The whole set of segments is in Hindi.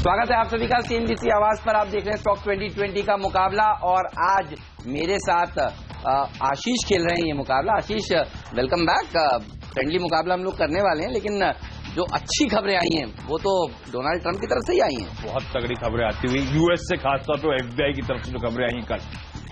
स्वागत है आप सभी का CNBC आवाज पर। आप देख रहे हैं स्टॉक 2020 का मुकाबला और आज मेरे साथ आशीष खेल रहे हैं ये मुकाबला। आशीष, वेलकम बैक। फ्रेंडली मुकाबला हम लोग करने वाले हैं, लेकिन जो अच्छी खबरें आई हैं वो तो डोनाल्ड ट्रंप की तरफ से ही आई हैं। बहुत तगड़ी खबरें आती हुई यूएस से, खासतौर पर FBI की तरफ से जो खबरें आई कल,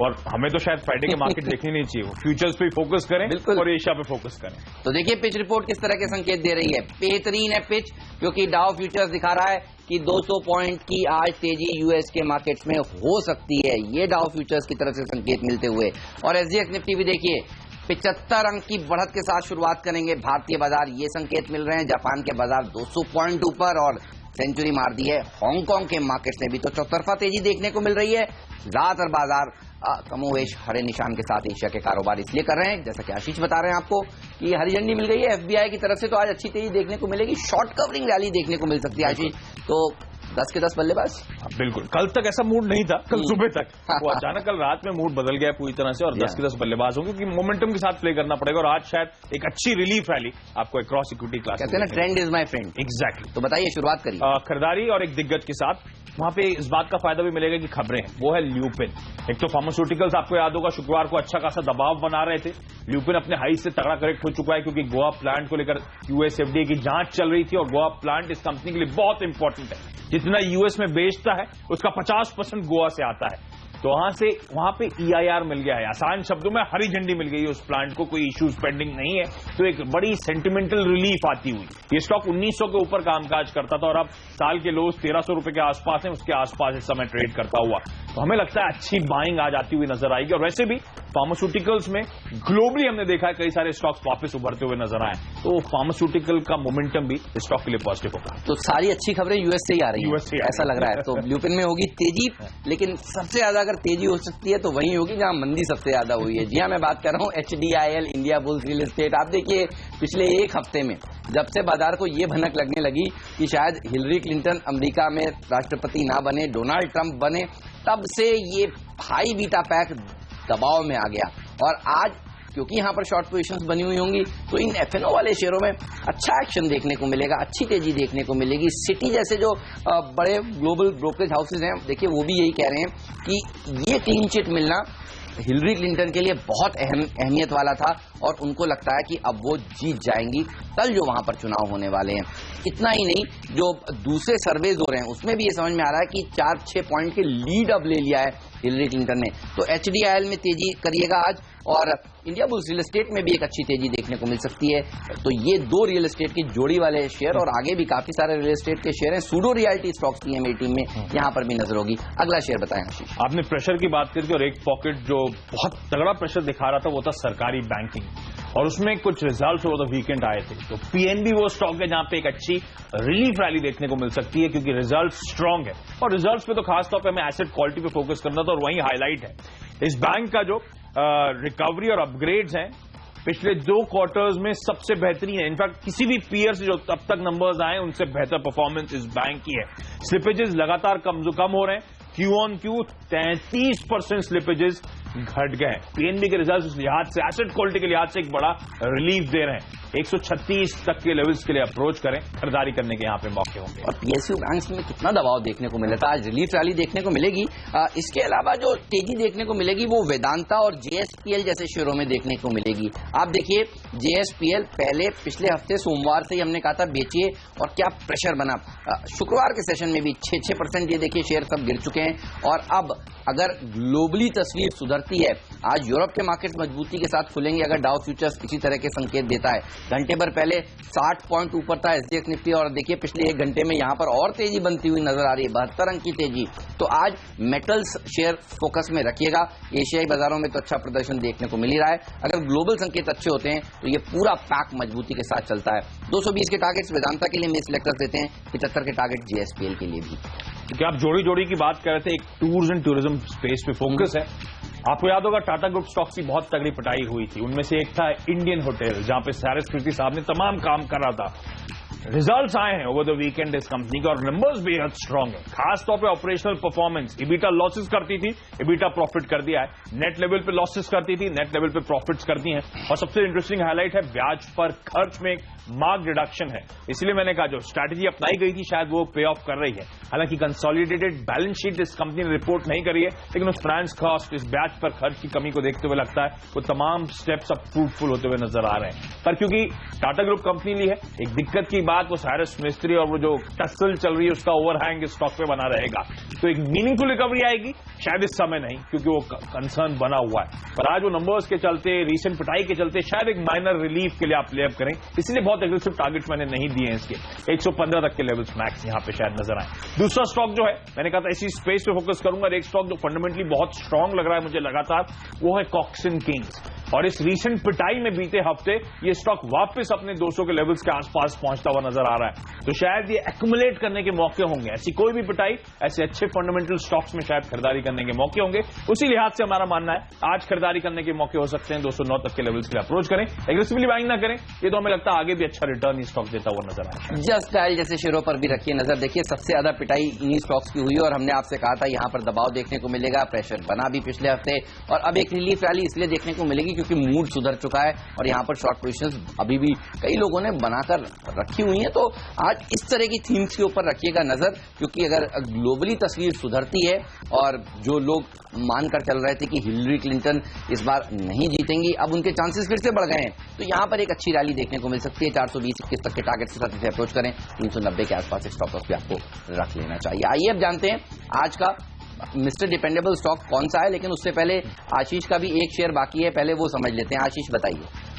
और हमें तो शायद फ्राइडे के मार्केट देखनी नहीं चाहिए, फ्यूचर्स पे फोकस करें और एशिया पे फोकस करें। तो देखिए पिच रिपोर्ट किस तरह के संकेत दे रही है। बेहतरीन है पिच, क्योंकि डाउ फ्यूचर्स दिखा रहा है कि 200 पॉइंट की आज तेजी यूएस के मार्केट्स में हो सकती है, ये डाउ फ्यूचर्स की तरफ से संकेत मिलते हुए। और SGX निफ्टी भी देखिए 75 अंक की बढ़त के साथ शुरुआत करेंगे भारतीय बाजार, ये संकेत मिल रहे हैं। जापान के बाजार 200 पॉइंट ऊपर और सेंचुरी मार दी है। हांगकांग के मार्केट्स में भी तो चौतरफा तेजी देखने को मिल रही है। ज्यादातर बाजार कमोवेश हरे निशान के साथ एशिया के कारोबार इसलिए कर रहे हैं, जैसा कि आशीष बता रहे हैं आपको कि हरी झंडी मिल गई है FBI की तरफ से, तो आज अच्छी तेजी देखने को मिलेगी। शॉर्ट कवरिंग रैली देखने को मिल सकती है आशीष। तो 10 के 10 बल्लेबाज। बिल्कुल, कल तक ऐसा मूड नहीं था, कल सुबह तक वो अचानक कल रात में मूड बदल गया पूरी तरह से और 10 के 10 बल्लेबाज होंगे, क्योंकि मोमेंटम के साथ प्ले करना पड़ेगा। और आज शायद एक अच्छी रिलीफ रैली आपको अक्रॉस इक्विटी क्लास, कहते हैं ना trend is my friend. Exactly. तो बताइए, शुरुआत करिए। खरीदारी और एक दिग्गज के साथ वहां पे इस बात का फायदा भी मिलेगा कि खबरें हैं, वो है ल्यूपिन। एक तो फार्मास्यूटिकल्स, आपको याद होगा शुक्रवार को अच्छा खासा दबाव बना रहे थे। ल्यूपिन अपने हाई से तगड़ा करेक्ट हो चुका है, क्योंकि गोवा प्लांट को लेकर US FDA की जांच चल रही थी और गोवा प्लांट इस कंपनी के लिए बहुत इंपॉर्टेंट है। जितना US में बेचता है उसका 50% गोवा से आता है, तो वहां पे EIR मिल गया है। आसान शब्दों में हरी झंडी मिल गई है उस प्लांट को, कोई इश्यूज पेंडिंग नहीं है, तो एक बड़ी सेंटिमेंटल रिलीफ आती हुई। ये स्टॉक 1900 के ऊपर कामकाज करता था और अब साल के लोज 1300 रुपए के आसपास है, उसके आसपास इस समय ट्रेड करता हुआ। तो हमें लगता है अच्छी बाइंग आज आती हुई नजर आएगी। और वैसे भी फार्मास्यूटिकल्स में ग्लोबली हमने देखा है कई सारे स्टॉक्स वापस उभरते हुए नजर आए, तो फार्मास्यूटिकल का मोमेंटम भी स्टॉक के लिए पॉजिटिव होगा। तो सारी अच्छी खबरें US से ही आ रही है, ऐसा लग रहा है। तो ल्यूपिन में होगी तेजी, लेकिन सबसे ज्यादा अगर तेजी हो सकती है तो वही होगी जहां मंदी सबसे ज्यादा हुई है। जी हाँ, मैं बात कर रहा हूं HDIL, India bulls real estate. आप देखिए पिछले एक हफ्ते में जब से बाजार को ये भनक लगने लगी कि शायद हिलरी क्लिंटन अमेरिका में राष्ट्रपति ना बने, डोनाल्ड ट्रंप बने, तब से ये हाई बीटा पैक दबाव में आ गया। और आज क्योंकि यहां पर शॉर्ट पोजीशंस बनी हुई होंगी, तो इन FNO वाले शेयरों में अच्छा एक्शन देखने को मिलेगा, अच्छी तेजी देखने को मिलेगी। सिटी जैसे जो बड़े ग्लोबल ब्रोकरेज हाउसेज हैं, देखिए वो भी यही कह रहे हैं कि ये क्लीन चिट मिलना हिलरी क्लिंटन के लिए बहुत अहमियत वाला था और उनको लगता है कि अब वो जीत जाएंगी कल जो वहां पर चुनाव होने वाले हैं। इतना ही नहीं, जो दूसरे सर्वेज हो रहे हैं उसमें भी ये समझ में आ रहा है कि 4-6 पॉइंट के लीड अब ले लिया है हिलरी क्लिंटन ने। तो HDIL में तेजी करिएगा आज, और इंडिया बुल्स रियल एस्टेट में भी एक अच्छी तेजी देखने को मिल सकती है। तो ये दो रियल एस्टेट की जोड़ी वाले शेयर, और आगे भी काफी सारे रियल एस्टेट के शेयर हैं। सूडो रियल्टी स्टॉक्स की है मेरी टीम में, यहाँ पर भी नजर होगी। अगला शेयर बताएं आशीष। आपने प्रेशर की बात करी थी, और एक पॉकेट जो बहुत तगड़ा प्रेशर दिखा रहा था वो था सरकारी बैंकिंग, और उसमें कुछ रिजल्ट्स ओवर द वीकेंड आए थे। तो PNB वो स्टॉक है जहां पे एक अच्छी रिलीफ रैली देखने को मिल सकती है, क्योंकि रिजल्ट स्ट्रांग है। और रिजल्ट्स पे तो खासतौर पे हमें एसेट क्वालिटी पे फोकस करना था, और वही हाईलाइट है इस बैंक का जो रिकवरी और अपग्रेड्स हैं पिछले 2 क्वार्टर्स में सबसे बेहतरीन है। इनफैक्ट किसी भी पीयर से जो अब तक नंबर्स आए उनसे बेहतर परफॉर्मेंस इस बैंक की है। स्लिपेजेस लगातार कम हो रहे हैं, Q-on-Q 33% स्लिपेजेस घट गए। PNB के रिजल्ट उस लिहाज से, एसेट क्वालिटी के लिहाज से एक बड़ा रिलीफ दे रहे हैं। 136 तक के लेवल्स के लिए अप्रोच करें, खरीदारी करने के यहाँ पे मौके होंगे। और PSU बैंक्स में कितना दबाव देखने को मिला था, आज रिलीफ रैली देखने को मिलेगी। इसके अलावा जो तेजी देखने को मिलेगी वो वेदांता और JSPL जैसे शेयरों में देखने को मिलेगी। आप देखिए JSPL पहले पिछले हफ्ते सोमवार से ही हमने कहा था बेचिए, और क्या प्रेशर बना। शुक्रवार के सेशन में भी 6% ये देखिए शेयर सब गिर चुके हैं। और अब अगर ग्लोबली तस्वीर सुधरती है, आज यूरोप के मार्केट्स मजबूती के साथ खुलेंगे अगर डाउ फ्यूचर्स इसी तरह के संकेत देता है। घंटे भर पहले 60 पॉइंट ऊपर था SGX निफ्टी, और देखिए पिछले 1 घंटे में यहां पर और तेजी बनती हुई नजर आ रही है, 72 अंक की तेजी। तो आज मेटल्स शेयर फोकस में रखिएगा। एशियाई बाजारों में तो अच्छा प्रदर्शन देखने को मिल ही रहा है। अगर ग्लोबल संकेत अच्छे होते हैं तो ये पूरा पैक मजबूती के साथ चलता है। 220 के टारगेट्स वेदांता के लिए मिस सिलेक्टर्स देते हैं, 75 के टारगेट JSPL के लिए भी। क्योंकि आप जोड़ी की बात कर रहे थे, एक टूर्स एंड टूरिज्म स्पेस पे फोकस है। आपको याद होगा टाटा ग्रुप स्टॉक्स की बहुत तगड़ी पिटाई हुई थी, उनमें से एक था इंडियन होटल, जहां पे सारिस कृति साहब ने तमाम काम कर रहा था। रिजल्ट्स आए हैं ओवर द वीकेंड इस कंपनी के और नंबर्स बेहद स्ट्रांग है। खासतौर पे ऑपरेशनल परफॉर्मेंस, इबिटा लॉसेस करती थी, इबिटा प्रॉफिट कर दिया है। नेट लेवल पे लॉसेस करती थी, नेट लेवल पे प्रॉफिट्स करती हैं। और सबसे इंटरेस्टिंग हाईलाइट है ब्याज पर खर्च में मार्क रिडक्शन है। इसलिए मैंने कहा जो स्ट्रैटेजी अपनाई गई थी शायद वो पे ऑफ कर रही है। हालांकि कंसोलिडेटेड बैलेंस शीट इस कंपनी ने रिपोर्ट नहीं करी है, लेकिन उस फाइनेंस कॉस्ट, इस ब्याज पर खर्च की कमी को देखते हुए लगता है वो तमाम स्टेप्स अब फ्रूटफुल होते हुए नजर आ रहे हैं। पर क्योंकि टाटा ग्रुप कंपनी ली है, एक दिक्कत की बात वो साइरस मिस्त्री और वो जो टसल चल रही है उसका ओवरहैंग स्टॉक पे बना रहेगा। तो एक मीनिंगफुल रिकवरी आएगी शायद इस समय नहीं, क्योंकि वो कंसर्न बना हुआ है। पर आज वो नंबर्स के चलते, रीसेंट पिटाई के चलते शायद एक माइनर रिलीफ के लिए आप लेअप करें, इसलिए बहुत एग्रेसिव टारगेट मैंने नहीं दिए हैं इसके। 115 तक के लेवल्स मैक्स यहां पे शायद नजर आए। दूसरा स्टॉक जो है, मैंने कहा था इसी स्पेस पे फोकस करूंगा। एक स्टॉक जो फंडामेंटली बहुत स्ट्रांग लग रहा है मुझे लगातार, वो है कॉक्सिन किंग्स। और इस रीसेंट पिटाई में बीते हफ्ते ये स्टॉक वापस अपने 200 के लेवल्स के आसपास पहुंचता हुआ नजर आ रहा है। तो शायद ये एक्युमुलेट करने के मौके होंगे। ऐसी कोई भी पिटाई ऐसे अच्छे फंडामेंटल स्टॉक्स में शायद खरीदारी करने के मौके होंगे। उसी लिहाज से हमारा मानना है आज खरीदारी करने के मौके हो सकते हैं। 209 तक के लेवल्स के लिए अप्रोच करें, एग्रेसिवली बाइंग ना करें। ये तो हमें लगता है आगे भी अच्छा रिटर्न ही स्टॉक देता हुआ नजर आए। जस्ट डायल जैसे शेयरों पर भी रखिए नजर। देखिए सबसे ज्यादा पिटाई इन्हीं स्टॉक्स की हुई और हमने आपसे कहा था यहां पर दबाव देखने को मिलेगा, प्रेशर बना भी पिछले हफ्ते। और अब एक रिलीफ रैली इसलिए देखने को मिलेगी क्योंकि मूड सुधर चुका है और यहां पर शॉर्ट पोजीशंस अभी भी कई लोगों ने बनाकर रखी हुई हैं। तो आज इस तरह की थीम्स के ऊपर रखिएगा नजर, क्योंकि अगर ग्लोबली तस्वीर सुधरती है और जो लोग मानकर चल रहे थे कि हिलरी क्लिंटन इस बार नहीं जीतेंगी, अब उनके चांसेस फिर से बढ़ गए हैं। तो यहां पर एक अच्छी रैली देखने को मिल सकती है। 420-21 तक के टारगेट के साथ इसे अप्रोच करें। 390 के आसपास स्टॉप लॉस भी आपको रख लेना चाहिए। आइए अब जानते हैं आज का मिस्टर डिपेंडेबल स्टॉक कौन सा है, लेकिन उससे पहले आशीष का भी एक शेयर बाकी है, पहले वो समझ लेते हैं। आशीष बताइए।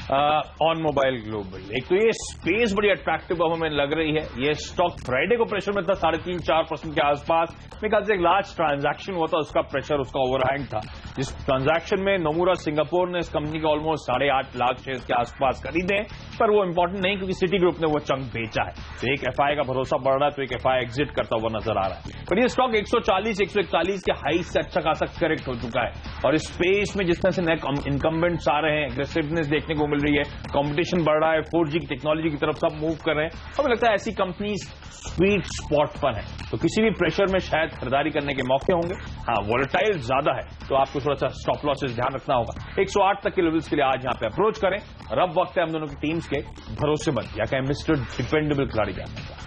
ऑन मोबाइल ग्लोबल, एक तो ये स्पेस बड़ी अट्रैक्टिव अब हमें लग रही है। ये स्टॉक फ्राइडे को प्रेशर में था 3.5-4% के आसपास। मेरे ख्याल से एक लार्ज ट्रांजैक्शन हुआ था, उसका प्रेशर, उसका ओवरहैंग था। जिस ट्रांजैक्शन में नोमुरा सिंगापुर ने इस कंपनी के ऑलमोस्ट 8.5 लाख शेयर के आसपास खरीदे, पर वो इंपॉर्टेंट नहीं क्योंकि सिटी ग्रुप ने वो चंक बेचा है। तो एक एफआई का भरोसा बढ़ रहा है, तो एक एफआई एग्जिट करता हुआ नजर आ रहा है। पर ये स्टॉक 140-141 के हाई से अच्छा खासा करेक्ट हो चुका है। और इस स्पेस में जिस तरह से नए इनकम्बेंट्स आ रहे हैं, एग्रेसिवनेस देखने को मिल रही है, कंपटीशन बढ़ रहा है, 4G की टेक्नोलॉजी की तरफ सब मूव कर रहे हैं, हमें लगता है ऐसी कंपनीज स्वीट स्पॉट पर है। तो किसी भी प्रेशर में शायद खरीदारी करने के मौके होंगे। हाँ, वॉलेटाइल ज्यादा है तो आपको थोड़ा सा स्टॉप लॉसेस ध्यान रखना होगा। 108 तक के लेवल्स के लिए आज यहां पे अप्रोच करें। और अब वक्त है हम दोनों की टीम्स के भरोसेमंद या कहें मिस्टर डिपेंडेबल खिलाड़ी जानने का।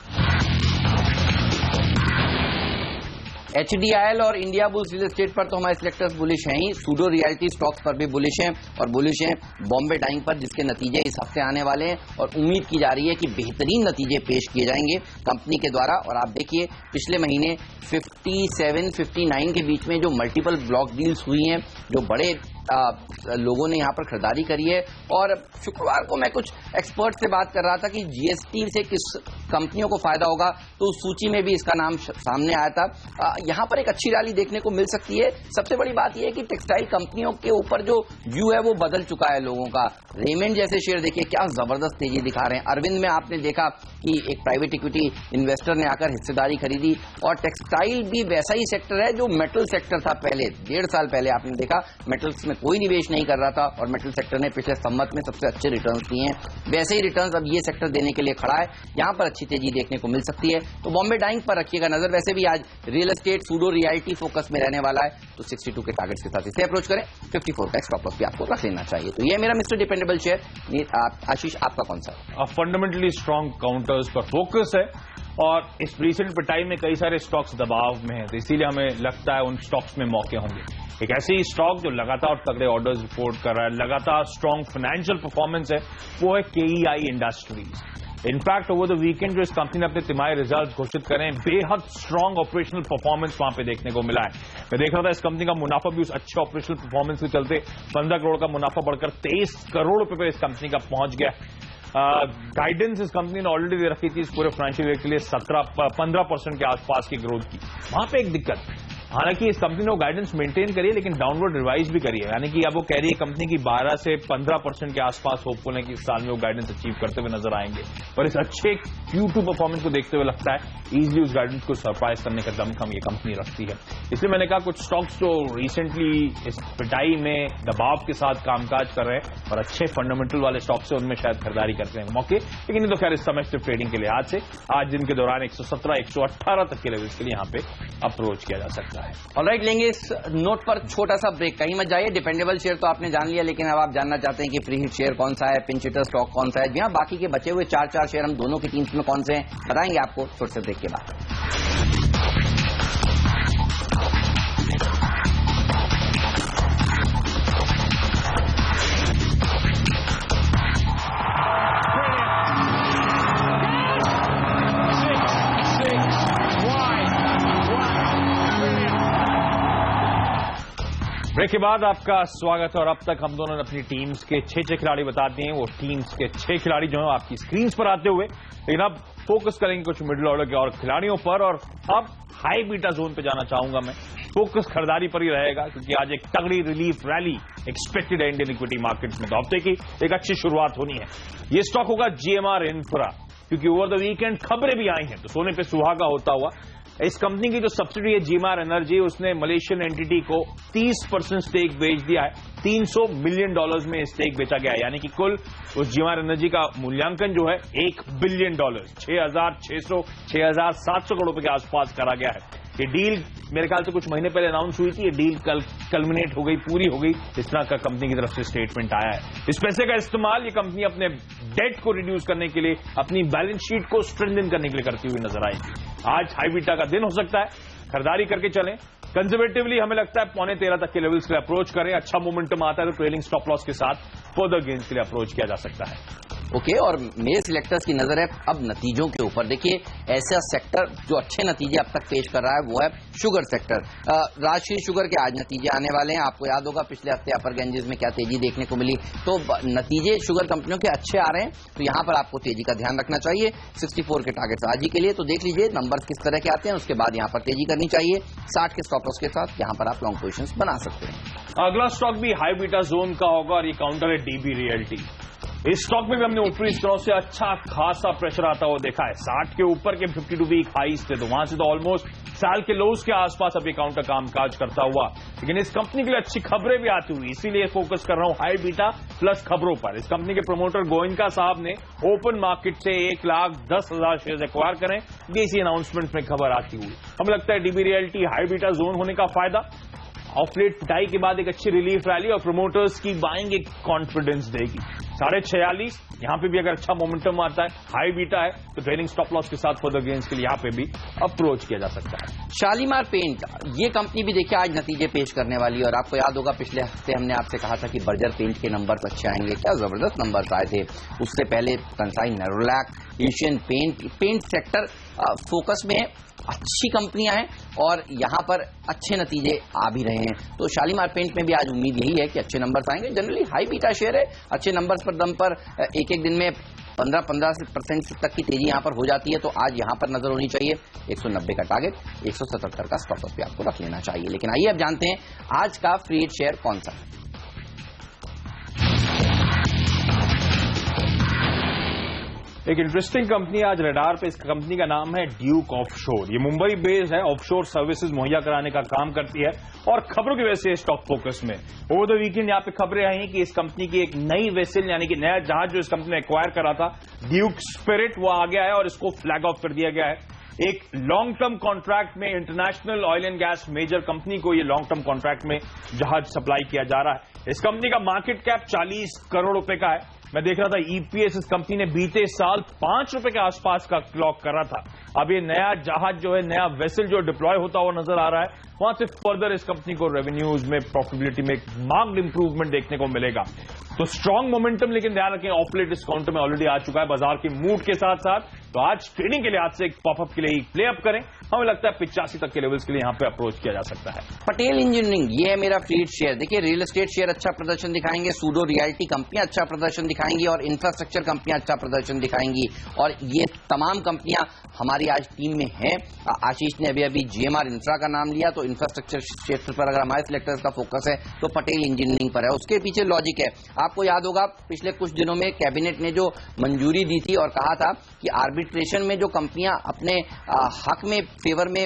HDIL और इंडिया बुल्स रियल एस्टेट पर तो हमारे सिलेक्टर्स बुलिश हैं ही, सूडो रियल्टी स्टॉक्स पर भी बुलिश हैं और बुलिश हैं बॉम्बे डाइंग पर, जिसके नतीजे इस हफ्ते आने वाले हैं और उम्मीद की जा रही है कि बेहतरीन नतीजे पेश किए जाएंगे कंपनी के द्वारा। और आप देखिए पिछले महीने 57-59 के बीच में जो मल्टीपल ब्लॉक डील्स हुई हैं, जो बड़े लोगों ने यहां पर खरीदारी करी है। और शुक्रवार को मैं कुछ एक्सपर्ट से बात कर रहा था कि GST से किस कंपनियों को फायदा होगा, तो उस सूची में भी इसका नाम सामने आया था। यहां पर एक अच्छी रैली देखने को मिल सकती है। सबसे बड़ी बात यह है कि टेक्सटाइल कंपनियों के ऊपर जो व्यू है वो बदल चुका है लोगों का। रेमंड जैसे शेयर देखिए क्या जबरदस्त तेजी दिखा रहे हैं। अरविंद में आपने देखा कि एक प्राइवेट इक्विटी इन्वेस्टर ने आकर हिस्सेदारी खरीदी। और टेक्सटाइल भी वैसा ही सेक्टर है जो मेटल सेक्टर था पहले, 1.5 साल पहले आपने देखा मेटल्स में कोई निवेश नहीं कर रहा था और मेटल सेक्टर ने पिछले संवत में सबसे अच्छे रिटर्न्स दिए हैं। वैसे ही रिटर्न्स अब ये सेक्टर देने के लिए खड़ा है, यहां पर अच्छी तेजी देखने को मिल सकती है। तो बॉम्बे डाइंग पर रखिएगा नजर। वैसे भी आज real estate pseudo realty focus में रहने वाला है, तो 62 के टारगेट्स के साथ इसे अप्रोच करें। 54 का स्टॉप लॉस भी आपको रख लेना चाहिए। तो ये मेरा मिस्टर डिपेंडेबल शेयर। आशीष आपका कौन सा है? फंडामेंटली स्ट्रांग काउंटर्स पर फोकस है और इस रीसेंट पिटाई में कई सारे स्टॉक्स दबाव में हैं, तो इसीलिए हमें लगता है उन स्टॉक्स में मौके होंगे। एक ऐसे ही स्टॉक जो लगातार तगड़े ऑर्डर्स रिपोर्ट कर रहा है, लगातार स्ट्रांग फाइनेंशियल परफॉर्मेंस है, वो है KEI industries. In fact over the weekend जो इस कंपनी ने अपने तिमाही रिजल्ट घोषित करें, बेहद स्ट्रांग ऑपरेशनल परफॉर्मेंस वहां पे देखने को मिला है। मैं देख रहा था इस कंपनी का मुनाफा भी उस अच्छे ऑपरेशनल परफॉर्मेंस के चलते 15 करोड़ का मुनाफा बढ़कर 23 करोड़ रुपए पे इस कंपनी का पहुंच गया। गाइडेंस इस कंपनी ने ऑलरेडी दे रखी थी इस पूरे फाइनेंशियल ईयर के लिए 15% के आसपास की ग्रोथ की। वहां पे एक दिक्कत, हालांकि इस कंपनी ने वो गाइडेंस मेंटेन करी है, लेकिन डाउनवर्ड रिवाइज भी करी है, यानी कि अब वो कह रही है कंपनी की 12 से 15% के आसपास होपफुल है कि इस साल में वो गाइडेंस अचीव करते हुए नजर आएंगे। पर इस अच्छे Q2 परफॉर्मेंस को देखते हुए लगता है इजीली उस गाइडेंस को सरप्राइज करने का दमखम ये कंपनी रखती है। इसलिए मैंने कहा कुछ स्टॉक्स जो रिसेंटली इस पिटाई में दबाव के साथ कामकाज कर रहे हैं और अच्छे फंडामेंटल वाले स्टॉक्स है, उनमें शायद खरीदारी करते हैं मौके, लेकिन ये तो खैर इस समय ट्रेडिंग के लिहाज से आज दिन के दौरान 117, 118 तक के लेवल्स के लिए यहां पे अप्रोच किया जा सकता है। ऑलराइट, लेंगे इस नोट पर छोटा सा ब्रेक। कहीं मत जाइए। डिपेंडेबल शेयर तो आपने जान लिया, लेकिन अब आप जानना चाहते हैं कि फ्री हिट शेयर कौन सा है, पिंच हिटर स्टॉक कौन सा है, जी हाँ, बाकी के बचे हुए 4 शेयर हम दोनों की टीम्स में कौन से हैं बताएंगे आपको छोटे से ब्रेक के बाद। ब्रेक के बाद आपका स्वागत है। और अब तक हम दोनों ने अपनी टीम्स के 6 खिलाड़ी बता दिए हैं। वो टीम्स के 6 खिलाड़ी जो है आपकी स्क्रीन पर आते हुए, लेकिन अब फोकस करेंगे कुछ मिडिल ऑर्डर के और खिलाड़ियों पर। और अब हाई बीटा जोन पे जाना चाहूंगा मैं। फोकस खरीदारी पर ही रहेगा क्योंकि आज एक तगड़ी रिलीफ रैली एक्सपेक्टेड है इंडियन इक्विटी मार्केट्स में, तो हफ्ते की एक अच्छी शुरुआत होनी है। ये स्टॉक होगा GMR इंफ्रा, क्योंकि ओवर द वीकेंड खबरें भी आई हैं तो सोने पे सुहागा होता हुआ। इस कंपनी की जो सब्सिडी है GMR एनर्जी, उसने मलेशियन एंटिटी को 30% स्टेक बेच दिया है। $300 मिलियन में स्टेक बेचा गया है, यानी कि कुल उस GMR एनर्जी का मूल्यांकन जो है $1 बिलियन 6,600 6,700 करोड़ रुपए के आसपास करा गया है। ये डील मेरे ख्याल से कुछ महीने पहले अनाउंस हुई थी, ये डील कल कल्मिनेट हो गई, पूरी हो गई, इस तरह का कंपनी की तरफ से स्टेटमेंट आया है। इस पैसे का इस्तेमाल ये कंपनी अपने डेट को रिड्यूस करने के लिए, अपनी बैलेंस शीट को स्ट्रेंथन करने के लिए करती हुई नजर आएगी। आज हाई बीटा का दिन हो सकता है, खरीदारी करके चलें। कंजर्वेटिवली हमें लगता है 12.5 तक के लेवल्स के लिए अप्रोच करें। अच्छा मोमेंटम आता है तो ट्रेलिंग स्टॉप लॉस के साथ फर्दर गेन्स के लिए अप्रोच किया जा सकता है। ओके, और मेरे सिलेक्टर्स की नजर है अब नतीजों के ऊपर। देखिए, ऐसा सेक्टर जो अच्छे नतीजे अब तक पेश कर रहा है वो है शुगर सेक्टर। राजश्री शुगर के आज नतीजे आने वाले हैं। आपको याद होगा पिछले हफ्ते अपर गैंजेस में क्या तेजी देखने को मिली, तो नतीजे शुगर कंपनियों के अच्छे आ रहे हैं, तो यहां पर आपको तेजी का ध्यान रखना चाहिए। 64 के टारगेट्स आज ही के लिए, तो देख लीजिए नंबर्स किस तरह के आते हैं, उसके बाद यहां पर तेजी करनी चाहिए। 60 के स्टॉप लॉस के साथ यहां पर आप लॉन्ग पोजीशंस बना सकते हैं। अगला स्टॉक भी हाई बीटा जोन का होगा और ये काउंटर है DB रियल्टी। इस स्टॉक में भी हमने ऊपरी स्तरों से अच्छा खासा प्रेशर आता हुआ देखा है। 60 के ऊपर के 52 वीक हाईज थे, तो वहां से तो ऑलमोस्ट साल के लोज के आसपास अभी काउंटर कामकाज करता हुआ, लेकिन इस कंपनी के लिए अच्छी खबरें भी आती हुई, इसीलिए फोकस कर रहा हूं हाई बीटा प्लस खबरों पर। इस कंपनी के प्रमोटर गोयनका साहब ने ओपन मार्केट से 1,10,000 शेयर एक्वायर करें, ये इसी अनाउंसमेंट में खबर आती हुई। हमें लगता है DB realty high beta zone होने का फायदा ऑफ लेट पिटाई के बाद एक अच्छी रिलीफ रैली और प्रमोटर्स की बाइंग एक कॉन्फिडेंस देगी। 46.5 यहां पे भी अगर अच्छा मोमेंटम आता है, हाई बीटा है, तो ट्रेलिंग स्टॉप लॉस के साथ फर्दर गेन्स के लिए यहां पे भी अप्रोच किया जा सकता है। शालीमार पेंट, ये कंपनी भी देखिए आज नतीजे पेश करने वाली है, और आपको याद होगा पिछले हफ्ते हमने आपसे कहा था कि बर्जर पेंट के नंबर्स अच्छे आएंगे। क्या जबरदस्त नंबर्स आए थे। उससे पहले Kansai Nerolac, Asian paint sector focus में अच्छी कंपनियां हैं और यहां पर अच्छे नतीजे आ भी रहे हैं। तो शालीमार पेंट में भी आज उम्मीद यही है कि अच्छे नंबर्स आएंगे। जनरली हाई बीटा शेयर है, अच्छे नंबर्स पर दम पर एक दिन में 15% तक की तेजी यहां पर हो जाती है, तो आज यहां पर नजर होनी चाहिए। 190 का टारगेट, 177 का स्टॉप लॉस भी आपको रख लेना चाहिए। लेकिन आइए अब जानते हैं आज का फ्री हिट शेयर कौन सा है। एक इंटरेस्टिंग कंपनी आज रडार पे, इस कंपनी का नाम है ड्यूक ऑफशोर। ये मुंबई बेस्ड है, ऑफशोर सर्विसेज मुहैया कराने का काम करती है और खबरों की वजह से स्टॉक फोकस में। ओवर द वीकेंड यहां पे खबरें आई कि इस कंपनी की एक नई वेसल, यानी कि नया जहाज जो इस कंपनी ने एक्वायर करा था, ड्यूक स्पिरिट, वो आ गया है और इसको फ्लैग ऑफ कर दिया गया है। एक लॉन्ग टर्म कॉन्ट्रैक्ट में international oil and gas major company को ये लॉन्ग टर्म कॉन्ट्रैक्ट में जहाज सप्लाई किया जा रहा है। इस कंपनी का मार्केट कैप 40 करोड़ रुपए का है। मैं देख रहा था EPS इस कंपनी ने बीते साल 5 रुपए के आसपास का क्लॉक करा था। अब ये नया जहाज जो है, नया वेसल जो डिप्लॉय होता हुआ नजर आ रहा है, वहां से फर्दर इस कंपनी को रेवेन्यूज में, प्रॉफिटेबिलिटी में मार्क्ड इंप्रूवमेंट देखने को मिलेगा। तो स्ट्रांग मोमेंटम, लेकिन ध्यान रखें ऑफ लेट इस काउंटर में ऑलरेडी आ चुका है। बाजार के मूड के साथ साथ तो आज ट्रेडिंग के लिहाज से एक पॉपअप के लिए ही प्ले अप करें, हमें लगता है 85 तक के लेवल्स के लिए यहां पे अप्रोच किया जा सकता है। पटेल इंजीनियरिंग, ये है मेरा फ्रीड शेयर। देखिए रियल एस्टेट शेयर अच्छा प्रदर्शन दिखाएंगे, सूडो रियल्टी कंपनियां अच्छा प्रदर्शन दिखाएंगी और इंफ्रास्ट्रक्चर कंपनियां अच्छा प्रदर्शन दिखाएंगी, और ये तमाम कंपनियां हमारी आज टीम में हैं। आशीष ने अभी जीएमआर इंफ्रा का नाम लिया, तो इंफ्रास्ट्रक्चर क्षेत्र पर अगर हमारे सिलेक्टर्स का फोकस है तो पटेल इंजीनियरिंग पर है। उसके पीछे लॉजिक है, आपको याद होगा पिछले कुछ दिनों में कैबिनेट ने जो मंजूरी दी थी और कहा था कि आर्बिट्रेशन में जो कंपनियां अपने हक में फेवर में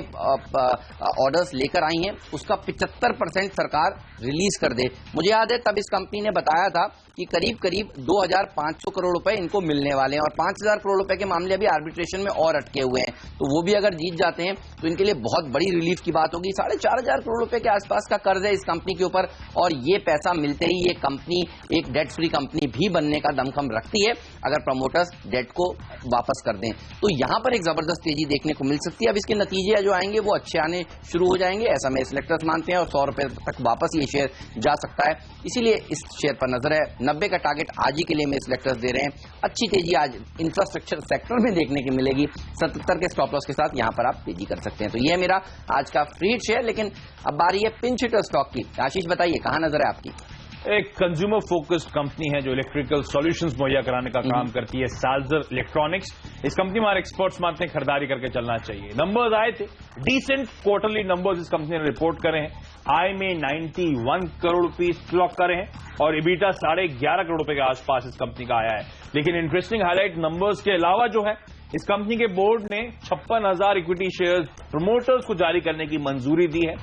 ऑर्डर्स लेकर आई हैं उसका 75% सरकार रिलीज कर दे। मुझे याद है तब इस कंपनी ने बताया था कि करीब करीब 2500 करोड़ रुपए इनको मिलने वाले हैं, और 5000 करोड़ रुपए के मामले अभी आर्बिट्रेशन में और अटके हुए हैं, तो वो भी अगर जीत जाते हैं तो इनके लिए बहुत बड़ी रिलीफ की बात होगी। 4500 करोड़ रुपए के आसपास का कर्ज है इस कंपनी के ऊपर, और ये पैसा मिलते ही ये कंपनी एक डेट फ्री कंपनी भी बनने का दमखम रखती है अगर प्रमोटर्स डेट को वापस कर दें। तो यहां पर एक जबरदस्त तेजी देखने को मिल सकती है। अब इसके नतीजे जो आएंगे वो अच्छे आने शुरू हो जाएंगे, ऐसा मेरे सिलेक्टर्स मानते हैं, और 100 रुपए तक वापस ये शेयर जा सकता है। इसीलिए इस शेयर पर नजर है। 90 का टारगेट आज ही के लिए मेरे सिलेक्टर्स दे रहे हैं। अच्छी तेजी आज इंफ्रास्ट्रक्चर सेक्टर में देखने की मिलेगी। 77 के स्टॉप लॉस के साथ यहां पर आप तेजी कर सकते हैं। तो ये मेरा आज का फ्रीड शेयर। लेकिन अब बारी है पिंच हिटर स्टॉक की। आशीष बताइए कहां नजर है आपकी? एक कंज्यूमर फोकस्ड कंपनी है जो इलेक्ट्रिकल सॉल्यूशंस मुहैया कराने का काम करती है, साल्जर इलेक्ट्रॉनिक्स। इस कंपनी में हमारे एक्सपर्ट्स मानते हैं खरीदारी करके चलना चाहिए। नंबर्स आए थे, डिसेंट क्वार्टरली नंबर्स इस कंपनी ने रिपोर्ट करे हैं। आय में 91 करोड़ रुपीस क्लॉक करे हैं और इबिटा 11.5 करोड़ रुपए के आसपास इस कंपनी का आया है। लेकिन इंटरेस्टिंग हाईलाइट नंबर्स के अलावा जो है, इस कंपनी के बोर्ड ने 56,000 इक्विटी शेयर्स प्रमोटर्स को जारी करने की मंजूरी दी है,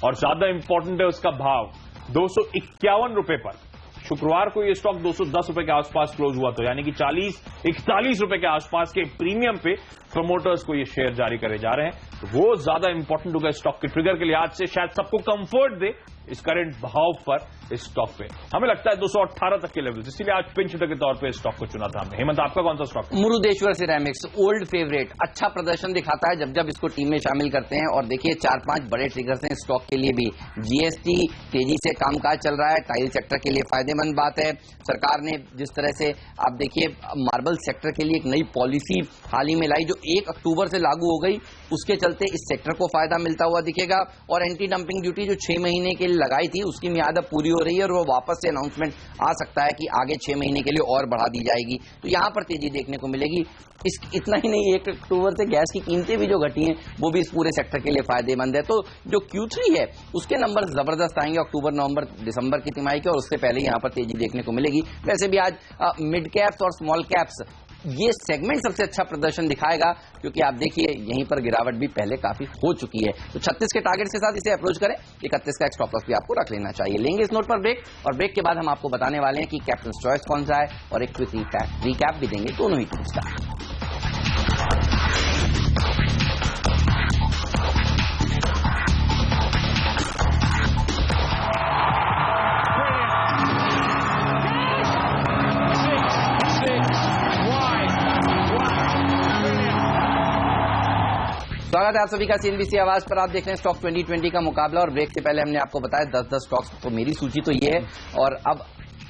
और ज्यादा इंपॉर्टेंट है उसका भाव 251 रुपए पर। शुक्रवार को यह स्टॉक 210 रुपए के आसपास क्लोज हुआ, तो यानी कि 40-41 रुपए के आसपास के प्रीमियम पे प्रमोटर्स को ये शेयर जारी करे जा रहे हैं। तो वो ज्यादा इंपॉर्टेंट होगा स्टॉक के ट्रिगर के लिहाज से, शायद सबको कंफर्ट दे इस करंट भाव पर इस स्टॉक पे। हमें लगता है 218 तक के लेवल, इसीलिए आज पिंच हिटर के तौर पे स्टॉक को चुना था हमने। हेमंत, आपका कौन सा stock? Murudeshwar ceramics, old favourite, अच्छा प्रदर्शन दिखाता है जब जब इसको टीम में शामिल करते हैं। और देखिए 4-5 बड़े ट्रिगर्स हैं स्टॉक के लिए भी। जीएसटी तेजी से कामकाज चल रहा है, टाइल सेक्टर के लिए फायदेमंद बात है। सरकार ने जिस तरह से आप देखिए मार्बल सेक्टर के लिए एक नई पॉलिसी हाल ही में लाई जो 1 अक्टूबर से लागू हो गई, उसके चलते इस सेक्टर को फायदा मिलता हुआ दिखेगा। और एंटी डंपिंग ड्यूटी जो 6 महीने के लिए लगाई थी उसकी मियाद अब पूरी हो रही है, और वो वापस से अनाउंसमेंट आ सकता है कि आगे 6 महीने के लिए और बढ़ा दी जाएगी। तो यहां पर तेजी देखने को मिलेगी। इतना ही नहीं, 1 अक्टूबर से गैस की कीमतें भी जो घटी हैं वो भी इस पूरे सेक्टर के लिए फायदेमंद है। तो जो Q3 है उसके नंबर जबरदस्त आएंगे अक्टूबर, नवंबर, दिसंबर की तिमाही के, और उससे पहले यहां पर तेजी देखने को मिलेगी। वैसे भी आज मिड कैप्स और स्मॉल कैप्स ये सेगमेंट सबसे अच्छा प्रदर्शन दिखाएगा, क्योंकि आप देखिए यहीं पर गिरावट भी पहले काफी हो चुकी है। तो 36 के टारगेट के साथ इसे अप्रोच करें। 31 का एक स्टॉप लॉस भी आपको रख लेना चाहिए। लेंगे इस नोट पर ब्रेक, और ब्रेक के बाद हम आपको बताने वाले हैं कि कैप्टन चॉइस कौन सा है, और एक क्विक रिकैप भी देंगे दोनों ही टीम्स का। स्वागत है आप सभी का सीएनबीसी आवाज पर। आप देख रहे हैं स्टॉक 2020 का मुकाबला, और ब्रेक से पहले हमने आपको बताया 10-10 स्टॉक्स, तो मेरी सूची तो ये है। और अब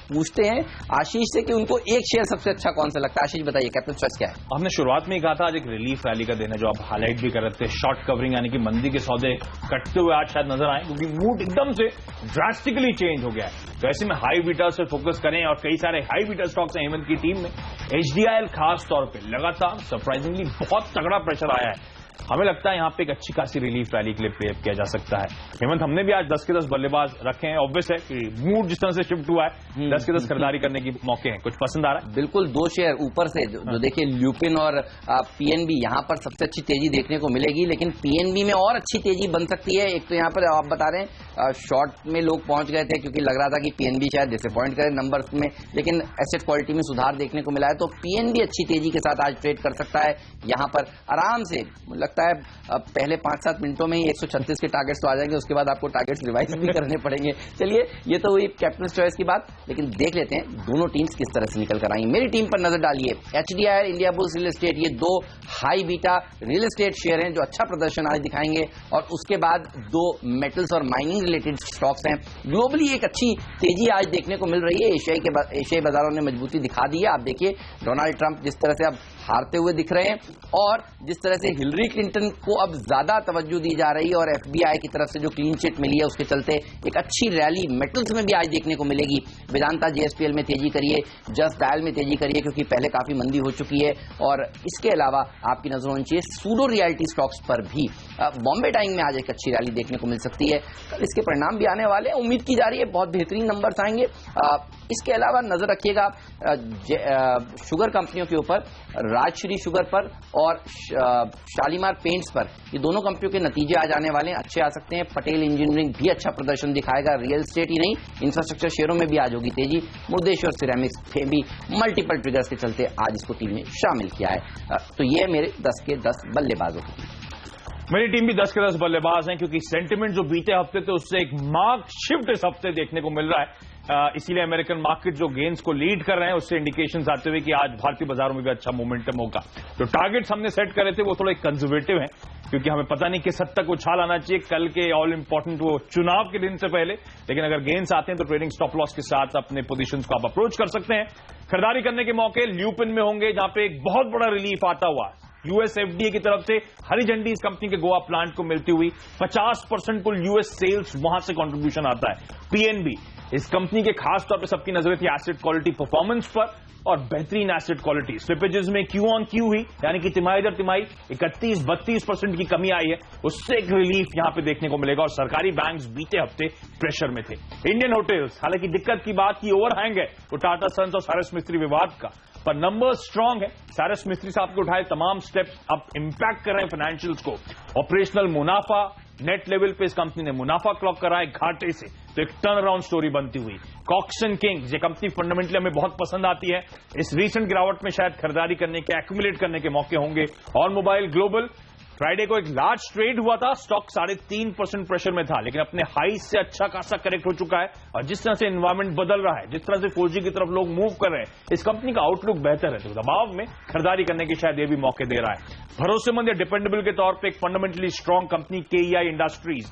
पूछते हैं आशीष से कि उनको एक शेयर सबसे अच्छा कौन सा लगता है। आशीष बताइए कैप्टन चॉइस क्या है? हमने शुरुआत में ही कहा था आज एक रिलीफ रैली का दिन है, जो आप हाईलाइट भी कर रहे थे। शॉर्ट कवरिंग यानी कि मंदी के सौदे कटते हुए आज शायद नजर आए, क्योंकि मूड एकदम से ड्रास्टिकली चेंज हो गया है। तो ऐसे में हाई बीटा से फोकस करें, और कई सारे हाई बीटा स्टॉक्स हैं हेमंत की टीम में। HDIL खास तौर पर लगातार सरप्राइजिंगली बहुत तगड़ा प्रेशर आया है। हमें लगता है यहां पे एक अच्छी खासी रिलीफ रैली के लिए प्ले किया जा सकता है। हेमंत, हमने भी आज 10 के 10 बल्लेबाज रखे हैं। ऑब्वियस है कि मूड जिस तरह से शिफ्ट हुआ है, 10 के 10 खरीदारी करने की मौके हैं। कुछ पसंद आ रहा है? बिल्कुल, 2 शेयर ऊपर से जो देखिए ल्यूपिन और PNB, यहां पर सबसे अच्छी तेजी देखने को मिलेगी। लेकिन PNB में और अच्छी तेजी बन सकती है। एक तो यहां पर आप बता रहे हैं शॉर्ट में लोग पहुंच गए थे, क्योंकि लग रहा था कि PNB शायद डिसअपॉइंट करे नंबर्स में, लेकिन एसेट क्वालिटी में सुधार देखने को मिला है। तो PNB अच्छी तेजी के साथ आज ट्रेड कर सकता है। यहां पर आराम से लगता है पहले 5-7 मिनटों में ही 136 के टारगेट्स तो आ जाएंगे, उसके बाद आपको टारगेट्स रिवाइज भी करने पड़ेंगे। चलिए, ये तो हुई कैप्टन चॉइस की बात, लेकिन देख लेते हैं दोनों टीम्स किस तरह से निकल कर आई। मेरी टीम पर नजर डालिए, HDIL, India bulls real estate, ये दो high beta real estate share हैं जो अच्छा प्रदर्शन आज दिखाएंगे, और उसके बाद दो मेटल्स और माइनिंग रिलेटेड स्टॉक्स हैं। ग्लोबली एक अच्छी तेजी आज देखने को मिल रही है, एशियाई बाजारों ने मजबूती दिखा दी है। आप देखिए डोनाल्ड ट्रंप जिस तरह से अब हारते हुए दिख रहे हैं, और जिस तरह से हिलरी क्लिंटन को अब ज्यादा तवज्जो दी जा रही है, और FBI की तरफ से जो क्लीन चिट मिली है उसके चलते एक अच्छी रैली मेटल्स में भी आज देखने को मिलेगी। वेदांता JSPL में तेजी करिए, जस्ट डायल में तेजी करिए क्योंकि पहले काफी मंदी हो चुकी है, और इसके अलावा आपकी नजर होनी चाहिए सूडो रियल्टी स्टॉक्स पर भी। बॉम्बे डाइंग में आज एक अच्छी रैली देखने को मिल सकती है, कल इसके परिणाम भी आने वाले हैं, उम्मीद की जा रही है बहुत बेहतरीन नंबर्स आएंगे। इसके अलावा नजर रखिएगा शुगर कंपनियों के ऊपर, राजश्री शुगर पर और शालीमार पेंट्स पर, ये दोनों कंपनियों के नतीजे आज आने वाले हैं, अच्छे आ सकते हैं। पटेल इंजीनियरिंग भी अच्छा प्रदर्शन दिखाएगा, रियल एस्टेट ही नहीं इंफ्रास्ट्रक्चर शेयरों में भी आज होगी तेजी। मुर्देश्वर सिरेमिक्स में भी मल्टीपल ट्रिगर्स के चलते आज इसको टीम में शामिल किया है। तो ये मेरे 10 के 10 बल्लेबाजों की। मेरी टीम भी 10 के 10 बल्लेबाज हैं, क्योंकि सेंटिमेंट जो बीते हफ्ते थे उससे एक मार्क शिफ्ट इस हफ्ते देखने को मिल रहा है। इसीलिए अमेरिकन मार्केट जो गेन्स को लीड कर रहे हैं उससे इंडिकेशंस आते हुए कि आज भारतीय बाजारों में भी अच्छा मोमेंटम होगा। जो टारगेट्स हमने सेट करे थे वो थोड़े कंजर्वेटिव हैं, क्योंकि हमें पता नहीं किस हद तक उछाल आना चाहिए कल के ऑल इंपॉर्टेंट वो चुनाव के दिन से पहले। लेकिन अगर गेन्स आते हैं तो ट्रेडिंग स्टॉप लॉस के साथ अपने पोजीशंस को आप अप्रोच कर सकते हैं। खरीदारी करने के मौके ल्यूपिन में होंगे, जहां पे एक बहुत बड़ा रिलीफ आता हुआ US FDA की तरफ से हरी झंडी इस कंपनी के गोवा प्लांट को मिलती हुई। 50% कुल US सेल्स वहां से कंट्रीब्यूशन आता है। PNB, इस कंपनी के खास तौर पे सबकी नजरें थी एसेट क्वालिटी परफॉर्मेंस पर, और बेहतरीन एसेट क्वालिटी। स्लिपेजेस में क्यू ऑन क्यू हुई, यानी कि तिमाही दर तिमाही 31-32% की कमी आई है, उससे एक रिलीफ यहां पे देखने को मिलेगा। और सरकारी बैंक्स बीते हफ्ते प्रेशर में थे। इंडियन होटल्स, हालांकि दिक्कत की बात की ओवरहैंग है वो टाटा सन्स और सारस मिस्त्री विवाद का, पर नंबर स्ट्रांग है। सारस मिस्त्री साहब के उठाए तमाम स्टेप्स अब इंपैक्ट कर रहे हैं फाइनेंशियल्स को। ऑपरेशनल मुनाफा, नेट लेवल पे इस कंपनी ने मुनाफा क्लॉक करा है घाटे से, तो एक टर्न अराउंड स्टोरी बनती हुई। कॉक्सन किंग्स, ये कंपनी फंडामेंटली हमें बहुत पसंद आती है, इस रीसेंट गिरावट में शायद खरीदारी करने के, एक्यूमुलेट करने के मौके होंगे। और मोबाइल ग्लोबल, फ्राइडे को एक लार्ज ट्रेड हुआ था, स्टॉक 3.5% प्रेशर में था, लेकिन अपने हाई से अच्छा खासा करेक्ट हो चुका है। और जिस तरह से एनवायरमेंट बदल रहा है, जिस तरह से 4G की तरफ लोग मूव कर रहे हैं, इस कंपनी का आउटलुक बेहतर है, तो दबाव में खरीदारी करने के शायद ये भी मौके दे रहा है। भरोसेमंद या डिपेंडेबल के तौर पर एक fundamentally strong company KEI industries,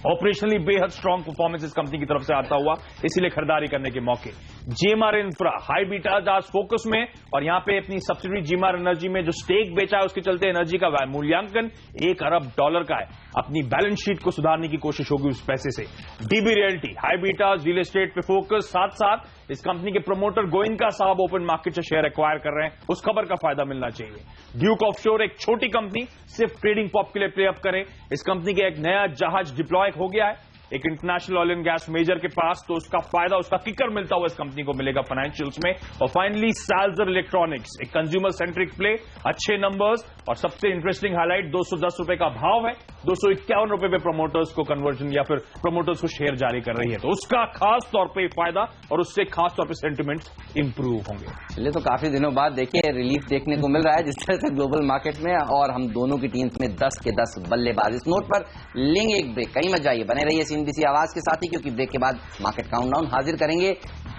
operationally बेहद स्ट्रांग परफॉर्मेंस इस कंपनी की तरफ से आता हुआ, इसीलिए खरीदारी करने के मौके। GMR इंफ्रा, हाई बीटा आज फोकस में, और यहां पे अपनी सब्सिडी GMR एनर्जी में जो स्टेक बेचा है उसके चलते एनर्जी का मूल्यांकन $1 अरब का है। अपनी बैलेंस शीट को सुधारने की कोशिश होगी उस पैसे से। DB realty, high beta real estate पे फोकस, साथ साथ इस कंपनी के प्रमोटर गोयनका साहब ओपन मार्केट से शेयर एक्वायर कर रहे हैं, उस खबर का फायदा मिलना चाहिए। ड्यूक ऑफशोर, एक छोटी कंपनी सिर्फ ट्रेडिंग पॉप के लिए प्ले अप करे, इस कंपनी के एक नया जहाज डिप्लॉय हो गया है एक international oil and gas major के पास, तो उसका फायदा, उसका किकर मिलता हुआ इस कंपनी को मिलेगा फाइनेंशियल्स में। और फाइनली साल्जर इलेक्ट्रॉनिक्स, एक कंज्यूमर सेंट्रिक प्ले, अच्छे नंबर्स, और सबसे इंटरेस्टिंग हाईलाइट ₹210 का भाव है, ₹251 पे प्रमोटर्स को कन्वर्जन या फिर प्रमोटर्स को शेयर जारी कर रही है, तो उसका खास तौर पे फायदा और उससे खास तौर पे सेंटिमेंट इंप्रूव होंगे। चलिए, तो काफी दिनों बाद देखिए रिलीफ देखने को मिल रहा है जिस तरह से ग्लोबल मार्केट में, और हम दोनों की टीम्स में 10 के 10 बल्लेबाज। इस नोट पर लेंगे एक ब्रेक, कहीं मत जाइए, बने रहिए CNBC आवाज के साथ ही, क्योंकि ब्रेक के बाद मार्केट काउंटडाउन हाजिर करेंगे।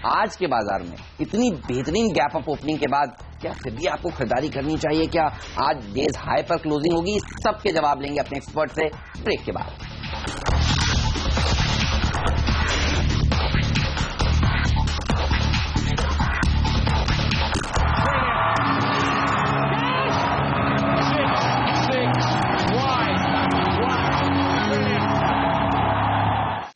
आज के बाजार में इतनी बेहतरीन गैप अप ओपनिंग के बाद क्या फिर भी आपको खरीदारी करनी चाहिए? क्या आज डेज हाई पर क्लोजिंग होगी? सबके जवाब लेंगे अपने एक्सपर्ट से ब्रेक के बाद।